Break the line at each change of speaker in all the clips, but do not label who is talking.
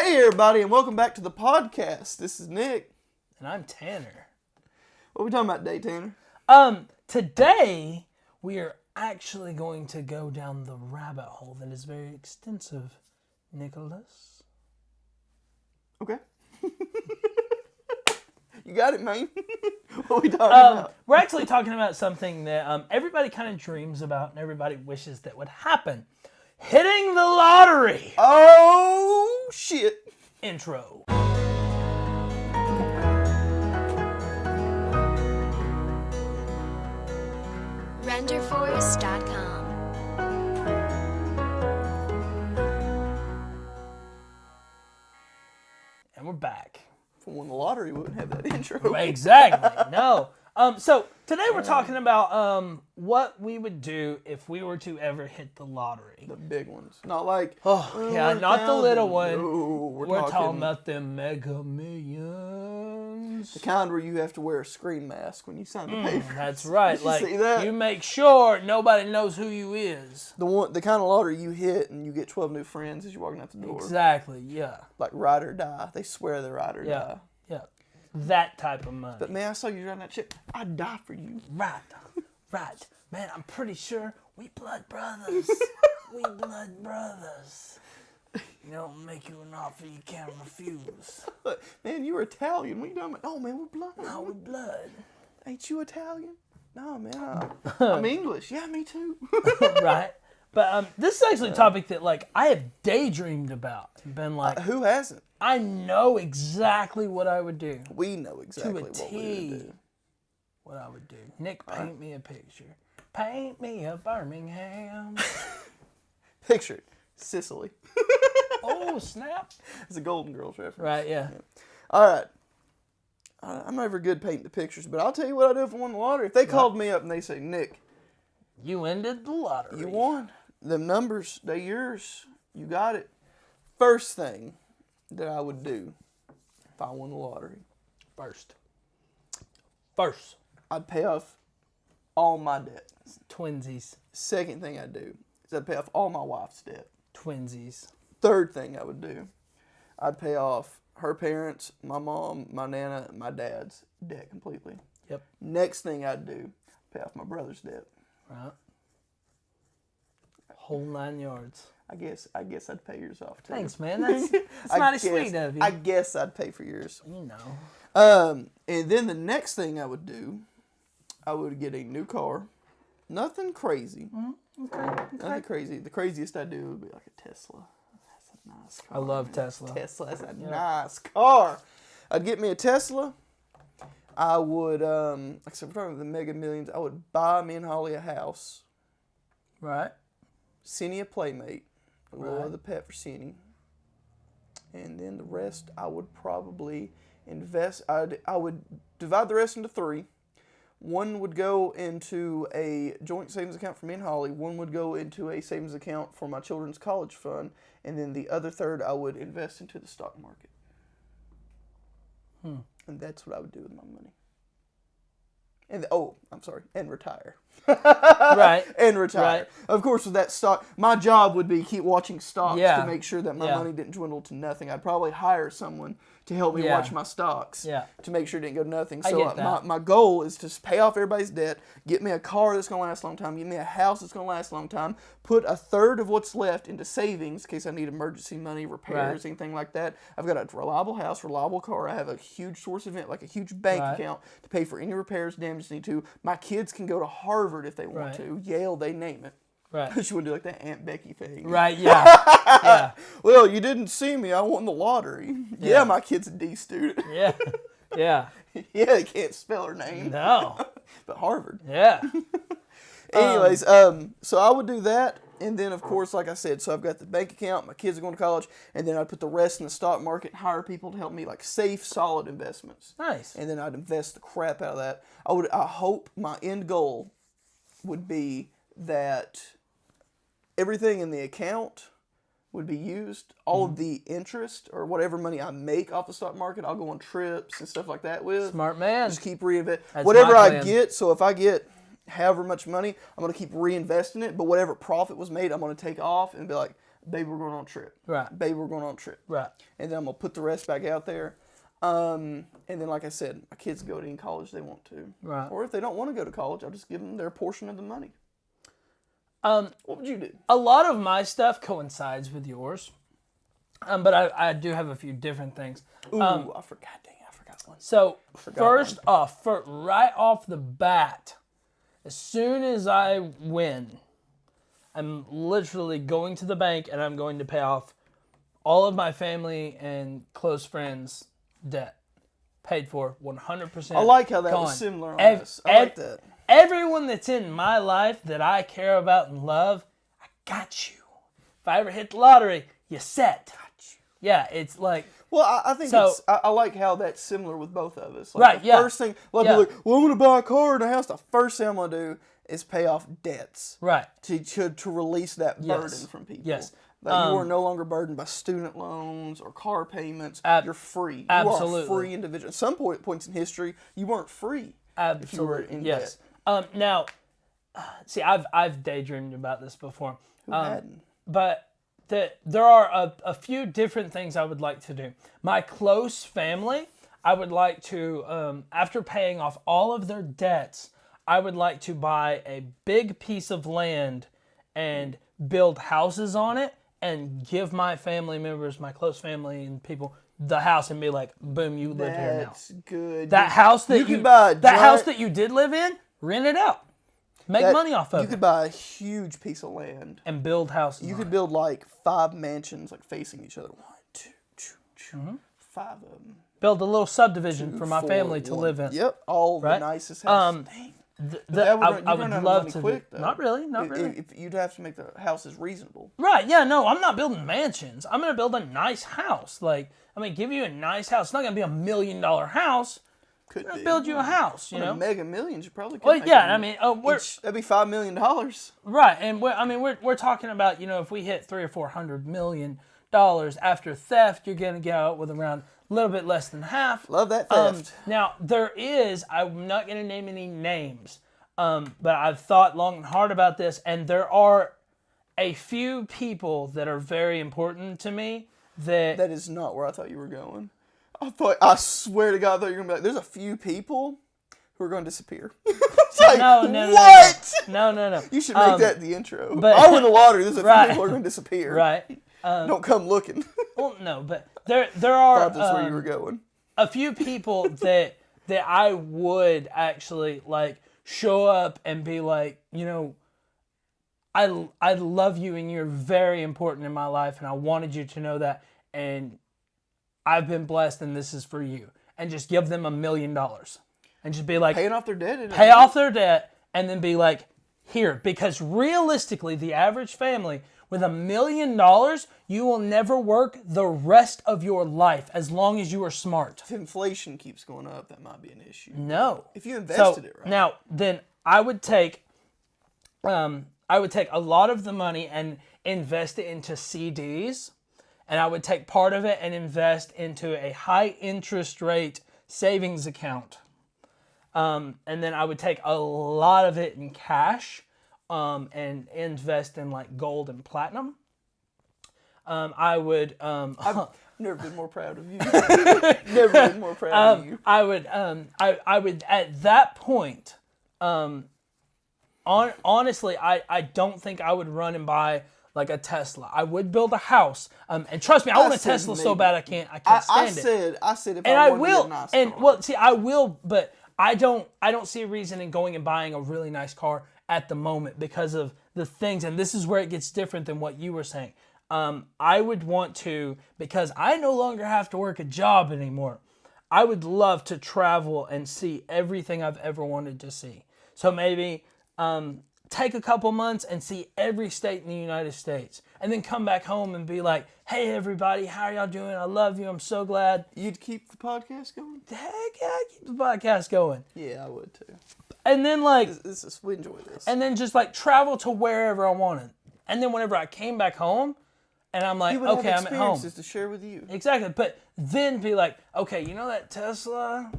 Hey everybody, and welcome back to the podcast. This is Nick.
And I'm Tanner.
What are we talking about today, Tanner?
Today we are actually going to go down the rabbit hole that is very extensive, Nicholas.
Okay. You got it, man. What are we talking about?
We're actually talking about something that everybody kind of dreams about and everybody wishes that would happen. Hitting the lottery.
Oh, shit.
Intro.
RenderForest.com.
And we're back.
If we won the lottery, we wouldn't have that intro.
Exactly. No. So today we're talking about what we would do if we were to ever hit the lottery.
The big ones. Not like...
Yeah, not the little one.
No,
we're talking about them mega millions.
The kind where you have to wear a screen mask when you sign the paper.
That's right.
Did you
Like
see that?
You make sure nobody knows who you is.
The kind of lottery you hit and you get 12 new friends as you're walking out the door.
Exactly, yeah.
Like ride or die. They swear they ride or die.
Yeah. That type of money.
But man, I saw you riding that shit. I'd die for you.
Right. Man, I'm pretty sure we blood brothers. We blood brothers. You don't make you an offer you can't refuse.
Man, you were Italian. What are you talking about? Oh, man, we're blood.
No, we blood.
Ain't you Italian? No, man, I'm English. Yeah, me too.
Right. But this is actually a topic that, like, I have daydreamed about. Been like,
Who hasn't?
I know exactly what I would do.
We know exactly
To a
what we
T.
would do.
What I would do. Nick, paint me a picture. Paint me a Birmingham.
Picture it. Sicily.
Oh, snap.
It's a Golden Girls reference.
Right, yeah.
All right. I'm never good painting the pictures, but I'll tell you what I'd do if I won the lottery. If they called me up and they say, Nick,
You ended the lottery.
you won. Them numbers, they yours. You got it. First thing that I would do if I won the lottery.
First.
I'd pay off all my debt.
Twinsies.
Second thing I'd do is I'd pay off all my wife's debt.
Twinsies.
Third thing I would do, I'd pay off her parents, my mom, my nana, my dad's debt completely.
Yep.
Next thing I'd do, pay off my brother's debt.
Right. Whole 9 yards.
I guess I'd pay yours off too.
Thanks, man. That's mighty sweet of you.
I guess I'd pay for yours.
You know.
And then the next thing I would do, I would get a new car. Nothing crazy.
Okay.
Nothing crazy. The craziest I'd do would be like a Tesla. That's a nice car.
I love
man.
Tesla.
That's a nice car. I'd get me a Tesla. I would, like I said, we're talking about the mega millions. I would buy me and Holly a house.
Right.
Cindy a playmate. A little
Right.
other pet for Cindy. And then the rest I would probably invest. I would divide the rest into three. One would go into a joint savings account for me and Holly. One would go into a savings account for my children's college fund. And then the other third I would invest into the stock market. And that's what I would do with my money. And and retire.
Right.
And retire.
Right.
Of course, with that stock, my job would be keep watching stocks
Yeah.
to make sure that my
Yeah.
money didn't dwindle to nothing. I'd probably hire someone to help me
Yeah.
watch my stocks
Yeah.
to make sure it didn't go to nothing.
I
So
get that.
my goal is to pay off everybody's debt, get me a car that's going to last a long time, get me a house that's going to last a long time, put a third of what's left into savings in case I need emergency money, repairs,
Right.
anything like that. I've got a reliable house, reliable car. I have a huge source of it, like a huge bank
Right.
account to pay for any repairs, damages need to. My kids can go to Harvard if they want
Right.
to. Yale, they name it.
Right.
She wouldn't do like that Aunt Becky thing.
Right, yeah. Yeah.
Well, you didn't see me. I won the lottery. Yeah, my kid's a D student.
Yeah. Yeah.
Yeah, they can't spell her name.
No.
But Harvard.
Yeah.
Anyways, so I would do that. And then, of course, like I said, so I've got the bank account, my kids are going to college, and then I'd put the rest in the stock market and hire people to help me, like safe, solid investments.
Nice.
And then I'd invest the crap out of that. I hope my end goal would be that everything in the account would be used. All of the interest or whatever money I make off the stock market, I'll go on trips and stuff like that with.
Smart man.
Just keep reinvesting.
That's
Whatever
my
I
plan.
get, so if I get however much money, I'm going to keep reinvesting it, but whatever profit was made, I'm going to take off and be like, baby, we're going on a trip.
Right.
Baby, we're going on a trip.
Right.
And then I'm going to put the rest back out there. And then, like I said, my kids go to any college they want to.
Right.
Or if they don't want to go to college, I'll just give them their portion of the money. What would you do?
A lot of my stuff coincides with yours. But I do have a few different things.
Ooh, I forgot. Dang, I forgot one.
So, first off, right off the bat, as soon as I win, I'm literally going to the bank and I'm going to pay off all of my family and close friends' debt. Paid for 100%.
I like how that was similar on us. I like that.
Everyone that's in my life that I care about and love, I got you. If I ever hit the lottery, you're set. Got you. Yeah, it's like...
Well, I think
so,
I like how that's similar with both of us. Like
right,
the first thing, a lot of people are like, well, I'm going to buy a car and a house. The first thing I'm going to do is pay off debts. Right. To release that burden from people. Yes. Like you are no longer burdened by student loans or car payments. You're free.
Absolutely.
You are a free individual. At some points in history, you weren't free.
Absolutely.
If you were in
yes.
debt.
Now, see, I've daydreamed about this before.
Who hadn't?
But there are a few different things I would like to do. My close family, I would like to, after paying off all of their debts, I would like to buy a big piece of land and build houses on it and give my family members, my close family and people, the house and be like, boom, you live here now.
That's good.
That house that house that you did live in, rent it out. Make money off of it.
You could buy a huge piece of land.
And build houses.
You could build like 5 mansions like facing each other. 1, 2, 3, 5 of them.
Build a little subdivision for my family to live in.
Yep, all the nicest houses.
I would love to quick, though. Not really.
If you'd have to make the houses reasonable.
Right, yeah, no, I'm not building mansions. I'm going to build a nice house. Like, I'm going to give you a nice house. It's not going to be $1 million house.
Could be.
Build you a house, you know.
Mega Millions, you probably could.
Well, yeah, I mean,
that'd be $5 million.
Right, and we're talking about, you know, if we hit $300 or $400 million after theft, you're going to get out with around a little bit less than half.
Love that theft.
Now I'm not going to name any names, but I've thought long and hard about this, and there are a few people that are very important to me that
is not where I thought you were going. I swear to God, I thought you were going to be like, there's a few people who are going to disappear. Like,
no,
what?
No.
You should make that the intro.
But,
I win the lottery, there's a few people who are going to disappear.
Right.
Don't come looking.
Well, no, but there are...
I thought that's where you were going.
A few people that I would actually, like, show up and be like, you know, I love you and you're very important in my life and I wanted you to know that and I've been blessed and this is for you. And just give them $1 million. And just be like...
Paying off their debt.
Pay off their debt and then be like, here. Because realistically, the average family... With $1 million, you will never work the rest of your life as long as you are smart.
If inflation keeps going up, that might be an issue.
No.
If you invested it right.
Now, then I would take a lot of the money and invest it into CDs, and I would take part of it and invest into a high interest rate savings account. And then I would take a lot of it in cash. And invest in like gold and platinum. I would.
I've never been more proud of you. Never been more proud of you.
I would. I would at that point. Honestly, I don't think I would run and buy like a Tesla. I would build a house. And trust me, I want a Tesla so bad I can't stand it.
I said if
and
I
will.
A nice
and
car.
well, see, I will, but I don't see a reason in going and buying a really nice car at the moment because of the things, and this is where it gets different than what you were saying. I would want to, because I no longer have to work a job anymore, I would love to travel and see everything I've ever wanted to see. So maybe take a couple months and see every state in the United States, and then come back home and be like, hey everybody, how are y'all doing? I love you, I'm so glad.
You'd keep the podcast going?
Heck yeah, I'd keep the podcast going.
Yeah, I would too.
And then like...
we enjoy this.
And then just like travel to wherever I wanted. And then whenever I came back home, and I'm like, okay, I'm at home.
To share with you.
Exactly. But then be like, okay, you know that Tesla?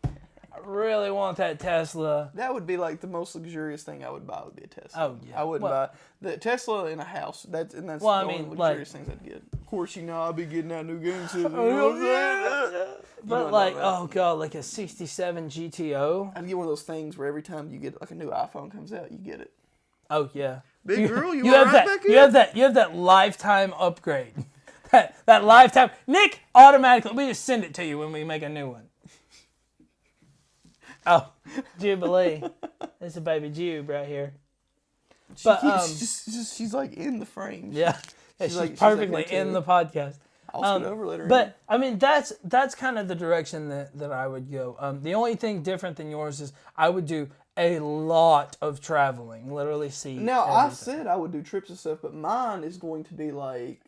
I really want that Tesla.
That would be like the most luxurious thing I would buy would be a Tesla.
Oh, yeah.
I wouldn't buy the Tesla in a house. That's
Well,
the
I
only
mean,
luxurious things I'd get. Of course, I'll be getting that new game system. You know what I'm saying?
But like, oh god, like a 67 GTO.
I'd get one of those things where every time you get like a new iPhone comes out, you get it.
Oh yeah.
Big girl, you
have
all right
that.
back here?
You have that lifetime upgrade. that lifetime. Nick, automatically, we just send it to you when we make a new one. Oh, Jubilee. It's a baby Jube right here. But
she's like in the frame.
Yeah, she's
like
perfectly
here
in
too.
the podcast.
I'll scoot over later.
But I mean, that's kind of the direction that I would go. The only thing different than yours is I would do a lot of traveling, literally see.
Now
everything.
I said I would do trips and stuff, but mine is going to be like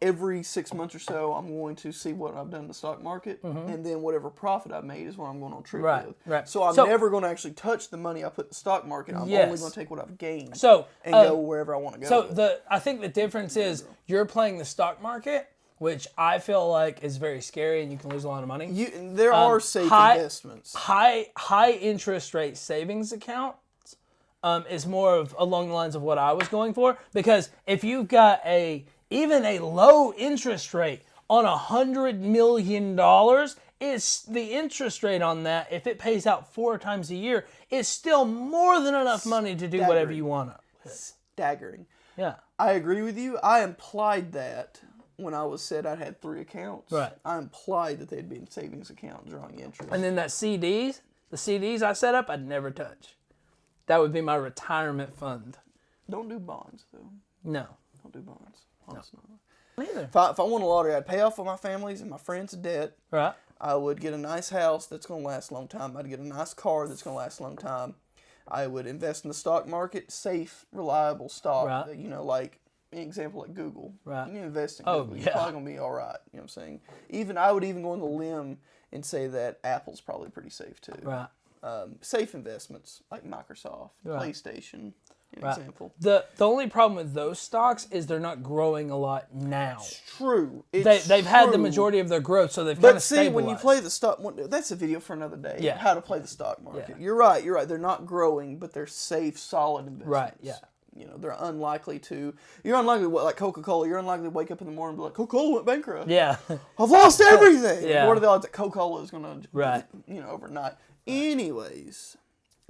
every 6 months or so, I'm going to see what I've done in the stock market, and then whatever profit I've made is what I'm going on a trip with.
Right.
So I'm never going to actually touch the money I put in the stock market. I'm only going to take what I've gained and go wherever I want to go.
So I think the difference is you're playing the stock market, which I feel like is very scary and you can lose a lot of money.
There are safe investments.
High interest rate savings account is more of along the lines of what I was going for, because if you've got even a low interest rate on $100 million, is the interest rate on that, if it pays out 4 times a year, is still more than enough money to do whatever you want to.
Staggering.
Yeah.
I agree with you. I implied that when I said I had 3 accounts.
Right.
I implied that they'd be in savings account drawing interest.
And then the CDs I set up, I'd never touch. That would be my retirement fund.
Don't do bonds, though.
No.
Don't do bonds. Honestly.
Neither.
If I won a lottery, I'd pay off all my family's and my friends' debt.
Right.
I would get a nice house that's going to last a long time. I'd get a nice car that's going to last a long time. I would invest in the stock market, safe, reliable stock.
Right.
Like an example like Google.
Right.
You invest in Google, you're probably going to be all right. You know what I'm saying? I would even go on the limb and say that Apple's probably pretty safe too.
Right.
Safe investments like Microsoft, PlayStation. Example.
The only problem with those stocks is they're not growing a lot now.
It's true.
They've had the majority of their growth, so they've kind of stabilized.
But see, when you play the stock, that's a video for another day.
Yeah.
How to play the stock market.
Yeah.
You're right. They're not growing, but they're safe, solid investments.
Right. Yeah.
They're unlikely to. You're unlikely, like Coca-Cola. You're unlikely to wake up in the morning and be like, Coca-Cola went bankrupt.
Yeah.
I've lost everything.
Yeah.
What are the odds that Coca-Cola is going to,
right.
Overnight? Anyways.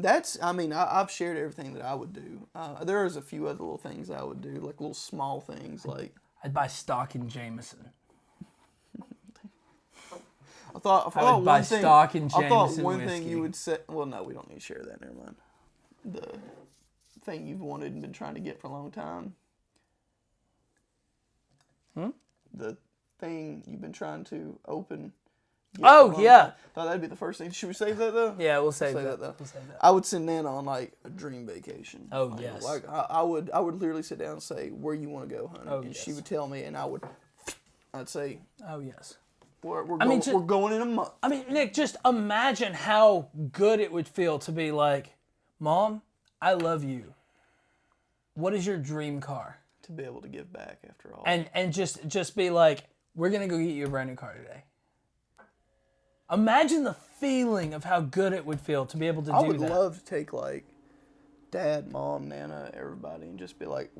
I've shared everything that I would do. There's a few other little things I would do, like little small things, like
I'd buy stock in Jameson.
I thought one thing you would say. Well, no, we don't need to share that. Never mind. The thing you've wanted and been trying to get for a long time. The thing you've been trying to open.
Oh, yeah.
Thought that'd be the first thing. Should we save that, though?
Yeah, we'll save that.
Though.
We'll save that.
I would send Nana on, like, a dream vacation.
Oh, yes.
Like, I would literally sit down and say, where you want to go, honey?
Oh,
and
yes.
she would tell me, and I'd say,
oh, yes.
We're going in a month.
I mean, Nick, just imagine how good it would feel to be like, Mom, I love you. What is your dream car?
To be able to give back after all.
And just be like, we're going to go get you a brand new car today. Imagine the feeling of how good it would feel to be able to do that.
I would love to take, like, Dad, Mom, Nana, everybody, and just be like,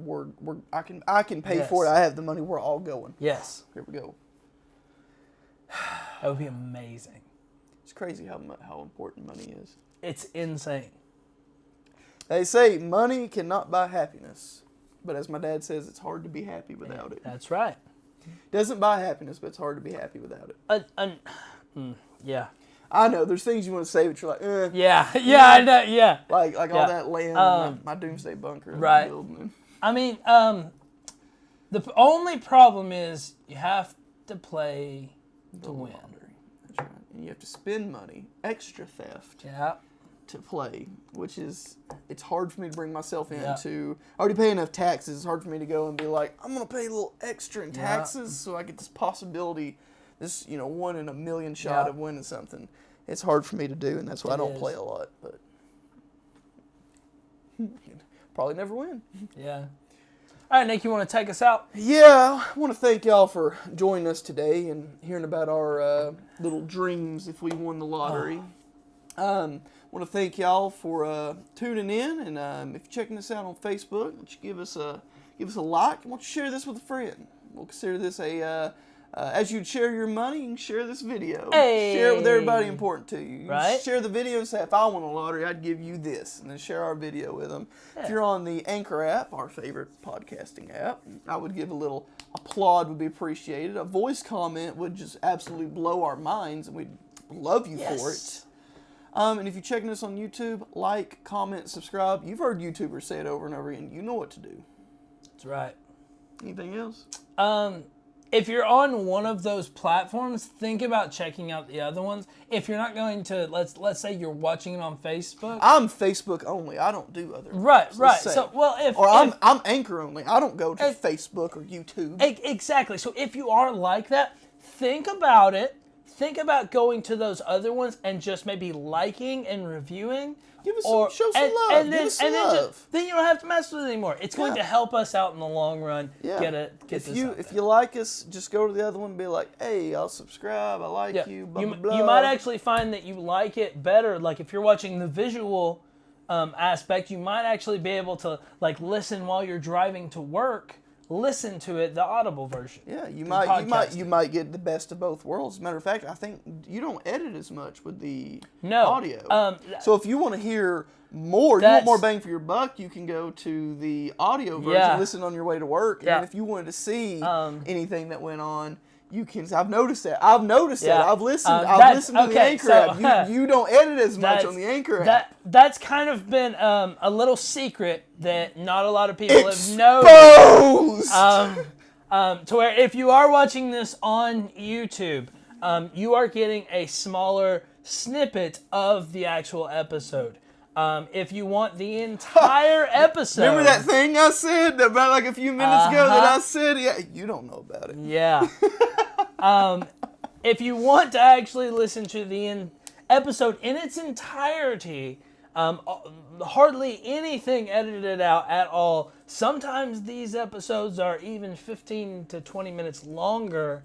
I can pay for it. I have the money. We're all going.
Yes.
Here we go.
That would be amazing.
It's crazy how important money is.
It's insane.
They say money cannot buy happiness, but as my dad says, it's hard to be happy without it.
That's right.
Doesn't buy happiness, but it's hard to be happy without it.
Yeah.
I know there's things you want to say, but you're like,
Yeah, I know. Yeah.
Like all that land, my doomsday bunker.
Right. I mean, the only problem is you have to play to win.
That's right. And you have to spend money, extra theft.
Yeah.
To play, which is, it's hard for me to bring myself into. I already pay enough taxes. It's hard for me to go and be like, I'm gonna pay a little extra in taxes so I get this possibility, this 1 in a million shot of winning something. It's hard for me to do, and that's why I don't play a lot. But probably never win.
Yeah. All right, Nick, you want to take us out?
Yeah, I want to thank y'all for joining us today and hearing about our little dreams if we won the lottery. Want to thank y'all for tuning in, and if you're checking this out on Facebook, why don't you give us a like, and why don't you share this with a friend? We'll consider this as you'd share your money, you can share this video.
Hey.
Share it with everybody important to you. You
Right?
share the video and say, if I won a lottery, I'd give you this, and then share our video with them.
Yeah.
If you're on the Anchor app, our favorite podcasting app, I would give a little applaud would be appreciated. A voice comment would just absolutely blow our minds, and we'd love you for it. And if you're checking us on YouTube, like, comment, subscribe. You've heard YouTubers say it over and over again. You know what to do.
That's right.
Anything else?
If you're on one of those platforms, think about checking out the other ones. If you're not going to, let's say you're watching it on Facebook.
I'm Facebook only. I don't do other.
Right. So, well,
I'm Anchor only. I don't go to Facebook or YouTube.
Exactly. So if you are like that, think about it. Think about going to those other ones and just maybe liking and reviewing.
Show some love.
Then you don't have to mess with it anymore. It's going to help us out in the long run.
Yeah.
If
you like us, just go to the other one and be like, hey, I'll subscribe. I like you. Blah, blah, blah.
You might actually find that you like it better. Like if you're watching the visual aspect, you might actually be able to like listen while you're driving to work. Listen to it, the audible version.
Yeah, you might get the best of both worlds. As a matter of fact, I think you don't edit as much with the audio. So if you want to hear more, you want more bang for your buck, you can go to the audio version, listen on your way to work. And if you wanted to see anything that went on, you can. I've noticed that. I've listened. I've listened to the Anchor app. You don't edit as much on the Anchor app.
That's kind of been a little secret that not a lot of people have noticed. To where if you are watching this on YouTube, you are getting a smaller snippet of the actual episode. If you want the entire episode...
Remember that thing I said about like a few minutes ago that I said? Yeah, you don't know about it.
Yeah. If you want to actually listen to the episode in its entirety, hardly anything edited out at all. Sometimes these episodes are even 15 to 20 minutes longer.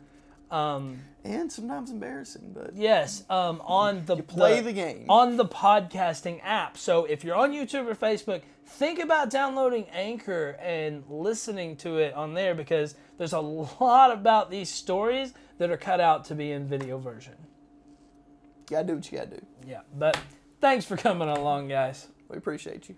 And sometimes embarrassing, but
yes, on the
the game
on the podcasting app. So if you're on YouTube or Facebook, think about downloading Anchor and listening to it on there because there's a lot about these stories that are cut out to be in video version.
You gotta do what you gotta do.
Yeah, but thanks for coming along, guys.
We appreciate you.